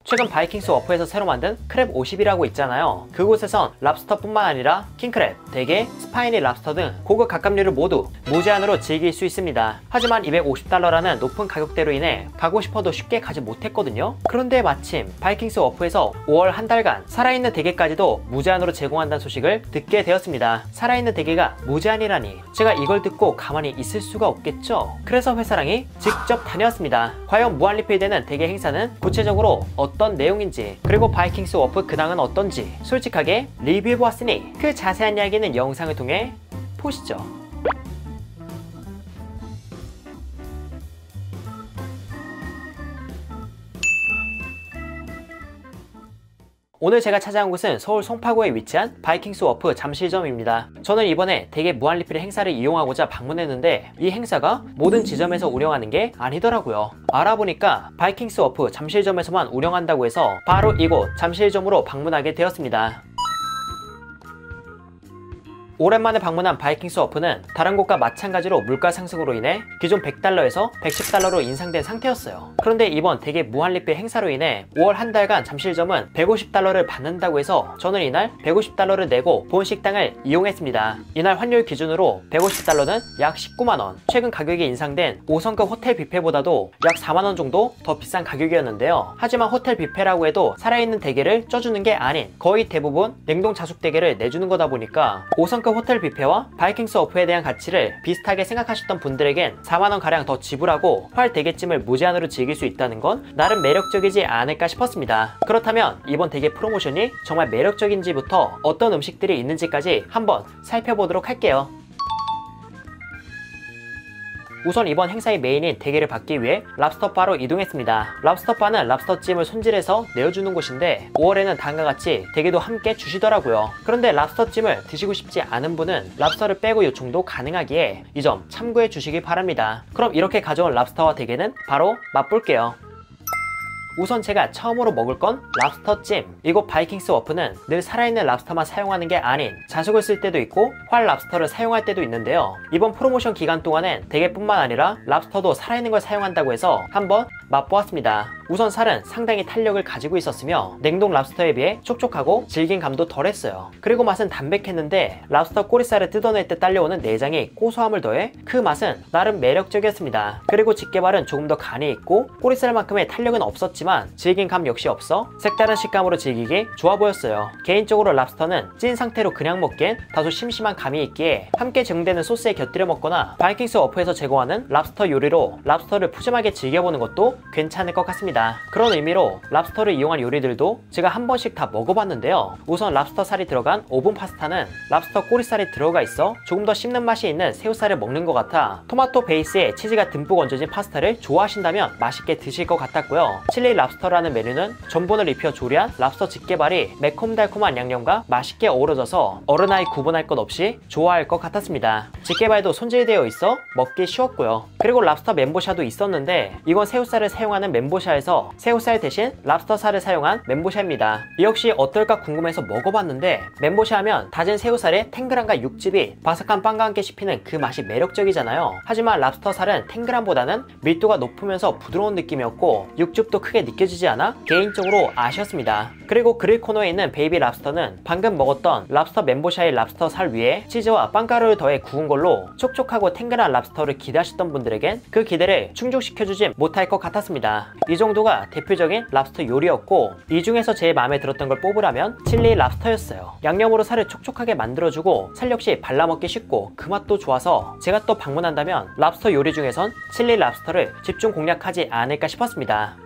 최근 바이킹스 워프에서 새로 만든 크랩 50이라고 있잖아요. 그곳에선 랍스터뿐만 아니라 킹크랩, 대게, 스파이니 랍스터 등 고급 갑각류를 모두 무제한으로 즐길 수 있습니다. 하지만 250달러라는 높은 가격대로 인해 가고 싶어도 쉽게 가지 못했거든요. 그런데 마침 바이킹스 워프에서 5월 한 달간 살아있는 대게까지도 무제한으로 제공한다는 소식을 듣게 되었습니다. 살아있는 대게가 무제한이라니 제가 이걸 듣고 가만히 있을 수가 없겠죠. 그래서 회사랑이 직접 다녀왔습니다. 과연 무한 리필되는 대게 행사는 구체적으로 어떤 내용인지, 그리고 바이킹스 워프 근황은 어떤지 솔직하게 리뷰해보았으니 그 자세한 이야기는 영상을 통해 보시죠. 오늘 제가 찾아온 곳은 서울 송파구에 위치한 바이킹스 워프 잠실점입니다. 저는 이번에 대게 무한리필 행사를 이용하고자 방문했는데 이 행사가 모든 지점에서 운영하는 게 아니더라고요. 알아보니까 바이킹스 워프 잠실점에서만 운영한다고 해서 바로 이곳 잠실점으로 방문하게 되었습니다. 오랜만에 방문한 바이킹스 워프는 다른 곳과 마찬가지로 물가 상승으로 인해 기존 100달러에서 110달러로 인상된 상태였어요. 그런데 이번 대게 무한리필 행사로 인해 5월 한 달간 잠실점은 150달러를 받는다고 해서 저는 이날 150달러를 내고 본 식당을 이용했습니다. 이날 환율 기준으로 150달러는 약 19만원, 최근 가격이 인상된 5성급 호텔 뷔페보다도 약 4만원 정도 더 비싼 가격이었는데요. 하지만 호텔 뷔페라고 해도 살아있는 대게를 쪄주는 게 아닌 거의 대부분 냉동 자숙 대게를 내주는 거다 보니까 5성급 호텔 뷔페와 바이킹스 워프에 대한 가치를 비슷하게 생각하셨던 분들에겐 4만원가량 더 지불하고 활 대게찜을 무제한으로 즐길 수 있다는 건 나름 매력적이지 않을까 싶었습니다. 그렇다면 이번 대게 프로모션이 정말 매력적인지부터 어떤 음식들이 있는지까지 한번 살펴보도록 할게요. 우선 이번 행사의 메인인 대게를 받기 위해 랍스터바로 이동했습니다. 랍스터바는 랍스터찜을 손질해서 내어주는 곳인데 5월에는 다음과 같이 대게도 함께 주시더라고요. 그런데 랍스터찜을 드시고 싶지 않은 분은 랍스터를 빼고 요청도 가능하기에 이 점 참고해 주시기 바랍니다. 그럼 이렇게 가져온 랍스터와 대게는 바로 맛볼게요. 우선 제가 처음으로 먹을 건 랍스터찜. 이곳 바이킹스 워프는 늘 살아있는 랍스터만 사용하는 게 아닌 자숙을 쓸 때도 있고 활 랍스터를 사용할 때도 있는데요. 이번 프로모션 기간 동안엔 대게뿐만 아니라 랍스터도 살아있는 걸 사용한다고 해서 한번 맛보았습니다. 우선 살은 상당히 탄력을 가지고 있었으며 냉동 랍스터에 비해 촉촉하고 질긴 감도 덜했어요. 그리고 맛은 담백했는데 랍스터 꼬리살을 뜯어낼 때 딸려오는 내장이 고소함을 더해 그 맛은 나름 매력적이었습니다. 그리고 집게발은 조금 더 간이 있고 꼬리살만큼의 탄력은 없었지만 질긴 감 역시 없어 색다른 식감으로 즐기기 좋아 보였어요. 개인적으로 랍스터는 찐 상태로 그냥 먹기엔 다소 심심한 감이 있기에 함께 제공되는 소스에 곁들여 먹거나 바이킹스 워프에서 제공하는 랍스터 요리로 랍스터를 푸짐하게 즐겨보는 것도 괜찮을 것 같습니다. 그런 의미로 랍스터를 이용한 요리들도 제가 한 번씩 다 먹어봤는데요. 우선 랍스터 살이 들어간 오븐 파스타는 랍스터 꼬리살이 들어가 있어 조금 더 씹는 맛이 있는 새우살을 먹는 것 같아 토마토 베이스에 치즈가 듬뿍 얹어진 파스타를 좋아하신다면 맛있게 드실 것 같았고요. 칠리 랍스터라는 메뉴는 전분을 입혀 조리한 랍스터 집게발이 매콤달콤한 양념과 맛있게 어우러져서 어른아이 구분할 것 없이 좋아할 것 같았습니다. 집게발도 손질되어 있어 먹기 쉬웠고요. 그리고 랍스터 멘보샤도 있었는데 이건 새우살을 사용하는 멘보샤에서 새우살 대신 랍스터살을 사용한 멘보샤입니다. 이 역시 어떨까 궁금해서 먹어봤는데 멘보샤 하면 다진 새우살에 탱글함과 육즙이 바삭한 빵과 함께 씹히는 그 맛이 매력적이잖아요. 하지만 랍스터살은 탱글함보다는 밀도가 높으면서 부드러운 느낌이었고 육즙도 크게 느껴지지 않아 개인적으로 아쉬웠습니다. 그리고 그릴 코너에 있는 베이비 랍스터는 방금 먹었던 랍스터 멘보샤의 랍스터 살 위에 치즈와 빵가루를 더해 구운 걸로 촉촉하고 탱글한 랍스터를 기대하셨던 분들에겐 그 기대를 충족시켜주지 못할 것 같았습니다. 이 정도가 대표적인 랍스터 요리였고 이 중에서 제일 마음에 들었던 걸 뽑으라면 칠리 랍스터였어요. 양념으로 살을 촉촉하게 만들어주고 살 역시 발라먹기 쉽고 그 맛도 좋아서 제가 또 방문한다면 랍스터 요리 중에선 칠리 랍스터를 집중 공략하지 않을까 싶었습니다.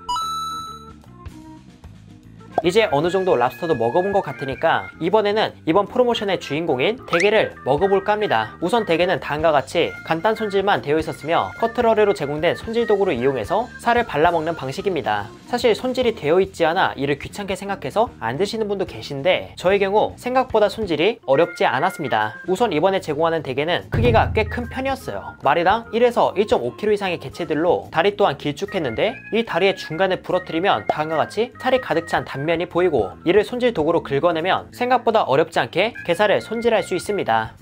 이제 어느 정도 랍스터도 먹어본 것 같으니까 이번에는 이번 프로모션의 주인공인 대게를 먹어볼까 합니다. 우선 대게는 다음과 같이 간단 손질만 되어 있었으며 커트러리로 제공된 손질 도구를 이용해서 살을 발라먹는 방식입니다. 사실 손질이 되어 있지 않아 이를 귀찮게 생각해서 안 드시는 분도 계신데 저의 경우 생각보다 손질이 어렵지 않았습니다. 우선 이번에 제공하는 대게는 크기가 꽤 큰 편이었어요. 마리당 1에서 1.5kg 이상의 개체들로 다리 또한 길쭉했는데 이 다리의 중간을 부러뜨리면 다음과 같이 살이 가득 찬 단면이 보이고 이를 손질 도구로 긁어내면 생각보다 어렵지 않게 게살을 손질할 수 있습니다.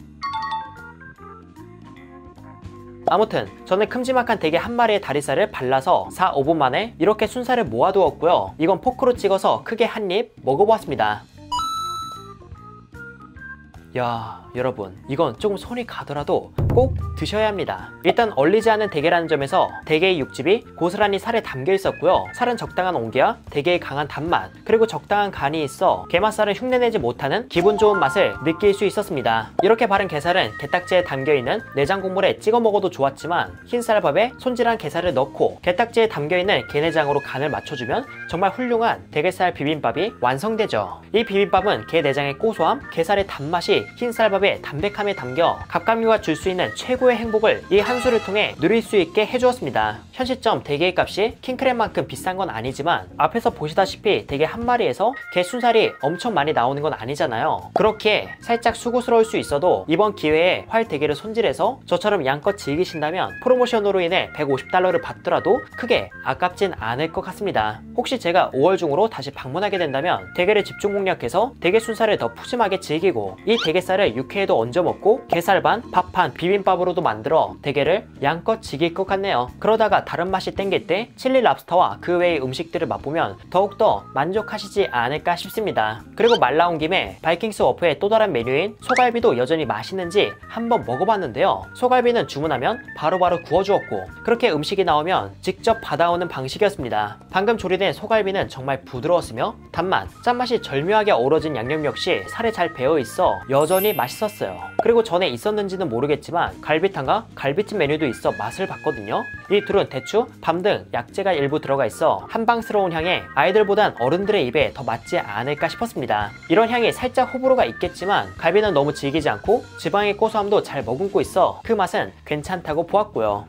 아무튼 저는 큼지막한 대게 한 마리의 다리살을 발라서 4, 5분 만에 이렇게 순살을 모아두었고요. 이건 포크로 찍어서 크게 한 입 먹어보았습니다. 야, 여러분, 이건 조금 손이 가더라도 꼭 드셔야 합니다. 일단 얼리지 않은 대게라는 점에서 대게의 육즙이 고스란히 살에 담겨 있었고요. 살은 적당한 온기와 대게의 강한 단맛, 그리고 적당한 간이 있어 게맛살은 흉내내지 못하는 기분 좋은 맛을 느낄 수 있었습니다. 이렇게 바른 게살은 게딱지에 담겨있는 내장 국물에 찍어 먹어도 좋았지만 흰쌀밥에 손질한 게살을 넣고 게딱지에 담겨있는 게내장으로 간을 맞춰주면 정말 훌륭한 대게살 비빔밥이 완성되죠. 이 비빔밥은 게 내장의 고소함, 게살의 단맛이 흰쌀밥의 담백함에 담겨 갑각류가 줄 수 있는 최고의 행복을 이 한 수를 통해 누릴 수 있게 해주었습니다. 현 시점 대게의 값이 킹크랩만큼 비싼 건 아니지만 앞에서 보시다시피 대게 한 마리에서 게 순살이 엄청 많이 나오는 건 아니잖아요. 그렇기에 살짝 수고스러울 수 있어도 이번 기회에 활 대게를 손질해서 저처럼 양껏 즐기신다면 프로모션으로 인해 $150를 받더라도 크게 아깝진 않을 것 같습니다. 혹시 제가 5월 중으로 다시 방문하게 된다면 대게를 집중 공략해서 대게 순살을 더 푸짐하게 즐기고 이 대게살을 육회에도 얹어 먹고 게살 반, 밥 반, 비빔밥으로도 만들어 대게를 양껏 즐길 것 같네요. 그러다가 다른 맛이 땡길 때 칠리 랍스터와 그 외의 음식들을 맛보면 더욱더 만족하시지 않을까 싶습니다. 그리고 말 나온 김에 바이킹스 워프의 또 다른 메뉴인 소갈비도 여전히 맛있는지 한번 먹어봤는데요. 소갈비는 주문하면 바로바로 구워주었고 그렇게 음식이 나오면 직접 받아오는 방식이었습니다. 방금 조리된 소갈비는 정말 부드러웠으며 단맛, 짠맛이 절묘하게 어우러진 양념 역시 살에 잘 배어있어 여전히 맛있었어요. 그리고 전에 있었는지는 모르겠지만 갈비탕과 갈비찜 메뉴도 있어 맛을 봤거든요. 이 둘은 대추, 밤 등 약재가 일부 들어가 있어 한방스러운 향에 아이들보단 어른들의 입에 더 맞지 않을까 싶었습니다. 이런 향이 살짝 호불호가 있겠지만 갈비는 너무 질기지 않고 지방의 고소함도 잘 머금고 있어 그 맛은 괜찮다고 보았고요.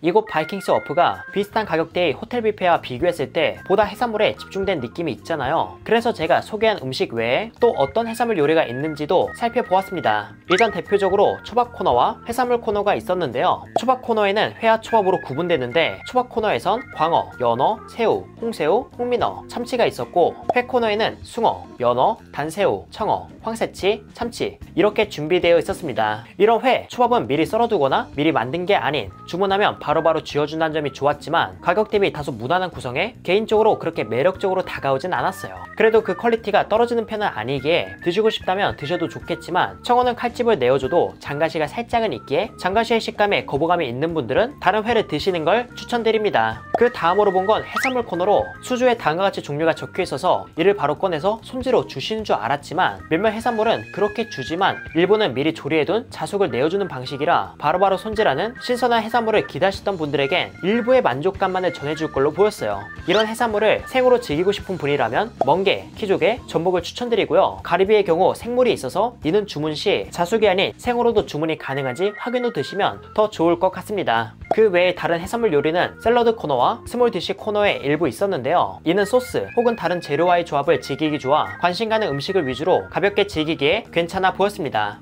이곳 바이킹스 워프가 비슷한 가격대의 호텔 뷔페와 비교했을 때 보다 해산물에 집중된 느낌이 있잖아요. 그래서 제가 소개한 음식 외에 또 어떤 해산물 요리가 있는지도 살펴보았습니다. 일단 대표적으로 초밥 코너와 해산물 코너가 있었는데요. 초밥 코너에는 회와 초밥으로 구분되는데 초밥 코너에선 광어, 연어, 새우, 홍새우, 홍민어, 참치가 있었고 회 코너에는 숭어, 연어, 단새우, 청어, 황새치, 참치 이렇게 준비되어 있었습니다. 이런 회, 초밥은 미리 썰어두거나 미리 만든 게 아닌 주문하면 바로바로 쥐어준다는 점이 좋았지만 가격 대비 다소 무난한 구성에 개인적으로 그렇게 매력적으로 다가오진 않았어요. 그래도 그 퀄리티가 떨어지는 편은 아니기에 드시고 싶다면 드셔도 좋겠지만 청어는 칼집을 내어줘도 장가시가 살짝은 있기에 장가시의 식감에 거부감이 있는 분들은 다른 회를 드시는 걸 추천드립니다. 그 다음으로 본 건 해산물 코너로 수주에 다음과 같이 종류가 적혀 있어서 이를 바로 꺼내서 손질로 주시는 줄 알았지만 몇몇 해산물은 그렇게 주지만 일부는 미리 조리해둔 자숙을 내어주는 방식이라 바로바로 손질하는 신선한 해산물을 기다리시던 분들에겐 일부의 만족감만을 전해줄 걸로 보였어요. 이런 해산물을 생으로 즐기고 싶은 분이라면 멍게, 키조개, 전복을 추천드리고요. 가리비의 경우 생물이 있어서 이는 주문 시 자숙이 아닌 생으로도 주문이 가능한지 확인 후 드시면 더 좋을 것 같습니다. 그 외에 다른 해산물 요리는 샐러드 코너와 스몰 디시 코너에 일부 있었는데요. 이는 소스 혹은 다른 재료와의 조합을 즐기기 좋아 관심 가는 음식을 위주로 가볍게 즐기기에 괜찮아 보였습니다.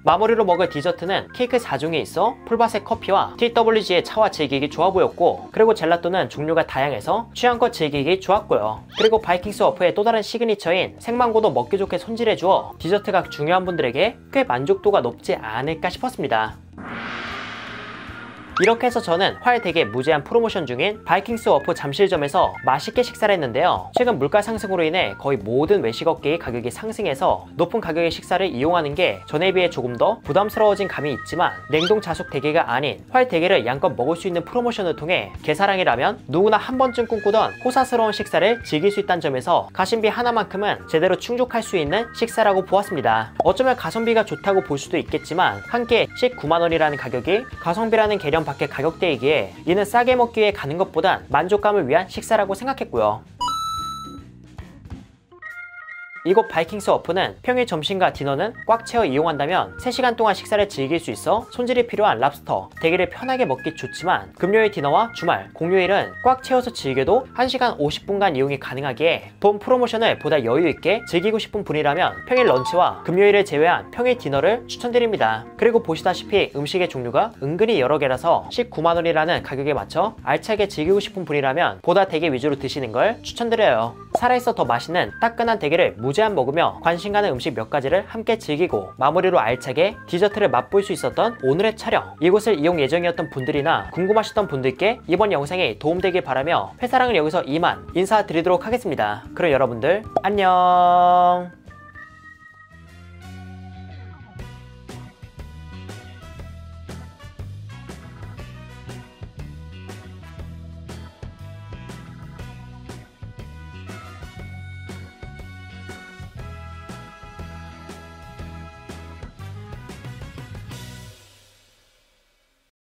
마무리로 먹을 디저트는 케이크 4종이 있어 풀밭의 커피와 TWG의 차와 즐기기 좋아 보였고 그리고 젤라또는 종류가 다양해서 취향껏 즐기기 좋았고요. 그리고 바이킹스 워프의 또 다른 시그니처인 생망고도 먹기 좋게 손질해 주어 디저트가 중요한 분들에게 꽤 만족도가 높지 않을까 싶었습니다. 이렇게 해서 저는 활되게 무제한 프로모션 중인 바이킹스 워프 잠실점에서 맛있게 식사를 했는데요. 최근 물가 상승으로 인해 거의 모든 외식업계의 가격이 상승해서 높은 가격의 식사를 이용하는 게 전에 비해 조금 더 부담스러워진 감이 있지만 냉동 자숙 대게가 아닌 활대게를 양껏 먹을 수 있는 프로모션을 통해 게사랑이라면 누구나 한 번쯤 꿈꾸던 호사스러운 식사를 즐길 수 있다는 점에서 가심비 하나만큼은 제대로 충족할 수 있는 식사라고 보았습니다. 어쩌면 가성비가 좋다고 볼 수도 있겠지만 한 끼에 19만원이라는 가격이 가성비라는 개념 밖의 가격대이기에 이는 싸게 먹기 위해 가는 것보단 만족감을 위한 식사라고 생각했고요. 이곳 바이킹스 워프는 평일 점심과 디너는 꽉 채워 이용한다면 3시간 동안 식사를 즐길 수 있어 손질이 필요한 랍스터, 대게를 편하게 먹기 좋지만 금요일 디너와 주말, 공휴일은 꽉 채워서 즐겨도 1시간 50분간 이용이 가능하기에 본 프로모션을 보다 여유있게 즐기고 싶은 분이라면 평일 런치와 금요일을 제외한 평일 디너를 추천드립니다. 그리고 보시다시피 음식의 종류가 은근히 여러 개라서 19만원이라는 가격에 맞춰 알차게 즐기고 싶은 분이라면 보다 대게 위주로 드시는 걸 추천드려요. 살아있어 더 맛있는 따끈한 대게를 무제한 먹으며 관심 가는 음식 몇 가지를 함께 즐기고 마무리로 알차게 디저트를 맛볼 수 있었던 오늘의 촬영. 이곳을 이용 예정이었던 분들이나 궁금하셨던 분들께 이번 영상이 도움되길 바라며 회사랑은 여기서 이만 인사드리도록 하겠습니다. 그럼 여러분들 안녕.